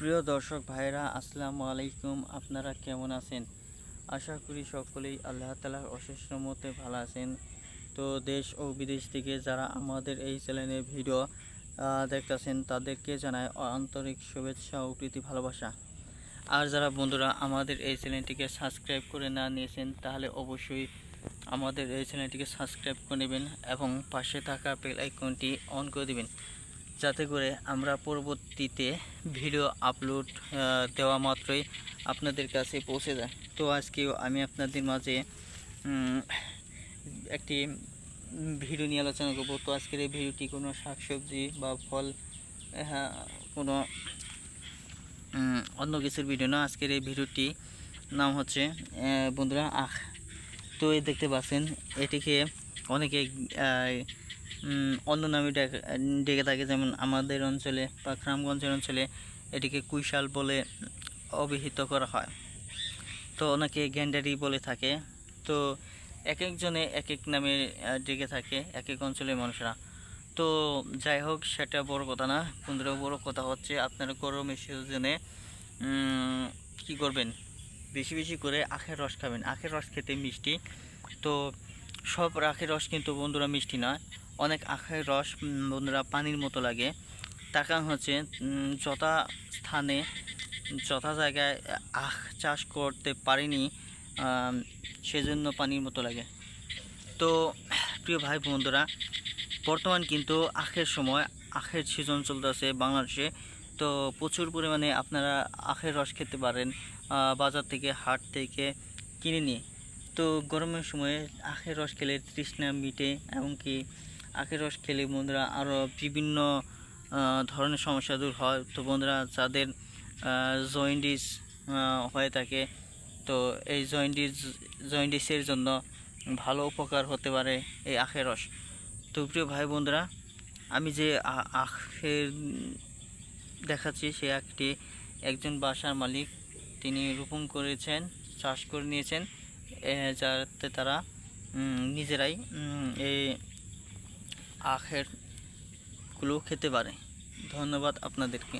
প্রিয় দর্শক ভাইরা আসসালামু আলাইকুম। আপনারা কেমন আছেন? আশা করি সকলেই আল্লাহ তাআলার অশেষ রহমতে ভালো আছেন। তো দেশ ও বিদেশ থেকে যারা আমাদের এই চ্যানেলে ভিডিও দেখতেছেন তাদেরকে জানাই আন্তরিক শুভেচ্ছা ও প্রীতি ভালোবাসা। আর যারা বন্ধুরা আমাদের এই চ্যানেলটিকে সাবস্ক্রাইব করে না নিয়েছেন তাহলে অবশ্যই আমাদের এই চ্যানেলটিকে সাবস্ক্রাইব করে নেবেন এবং পাশে থাকা বেল আইকনটি অন করে দিবেন, যাতে করে আমরা পরবর্তীতে ভিডিও আপলোড দেওয়া মাত্রই আপনাদের কাছে পৌঁছে যায়। তো আজকেও আমি আপনাদের মাঝে একটি ভিডিও নিয়ে আলোচনা করব। তো আজকের এই ভিডিওটি কোনো শাকসবজি বা ফল কোনো অন্য কিছুর ভিডিও না। আজকের এই ভিডিওটি নাম হচ্ছে বন্ধুরা আখ। তো এই দেখতে পাচ্ছেন এটিকে অনেকে অন্য নামে ডেকে থাকে, যেমন আমাদের অঞ্চলে বা গ্রামগঞ্জের অঞ্চলে এটিকে কুইশাল বলে অভিহিত করা হয়। তো অনেকে গ্যান্ডারি বলে থাকে। তো এক একজনে এক এক নামে ডেকে থাকে এক এক অঞ্চলের মানুষরা। তো যাই হোক, সেটা বড় কথা না বন্ধুরা। বড় কথা হচ্ছে আপনারা গরমের সিজনে কী করবেন, বেশি বেশি করে আখের রস খাবেন। আখের রস খেতে মিষ্টি। তো সব আখের রস কিন্তু বন্ধুরা মিষ্টি না। অনেক আখের রস বন্ধুরা পানির মতো লাগে। তার কারণ হচ্ছে যথা স্থানে যথা জায়গায় আখ চাষ করতে পারেনি, সেজন্য পানির মতো লাগে। তো প্রিয় ভাই বন্ধুরা, বর্তমান কিন্তু আখের সময়, আখের সিজন চলতেছে বাংলাদেশে। তো প্রচুর পরিমাণে আপনারা আখের রস খেতে পারেন বাজার থেকে, হাট থেকে কিনে নিয়ে। তো গরমের সময়ে আখের রস খেলে তৃষ্ণা মিটে, এমনকি আখের রস খেলে বন্ধুরা আরও বিভিন্ন ধরনের সমস্যা দূর হয়। তো বন্ধুরা, যাদের জয়েন্টিস হয়ে থাকে, তো এই জয়েন্টিসের জন্য ভালো উপকার হতে পারে এই আখের রস। তো প্রিয় ভাই বন্ধুরা, আমি যে আখের দেখাচ্ছি সে আখটি একজন বাসার মালিক তিনি রোপণ করেছেন, চাষ করে নিয়েছেন, যাতে তারা নিজেরাই এই আখেরগুলো খেতে পারে। ধন্যবাদ আপনাদেরকে।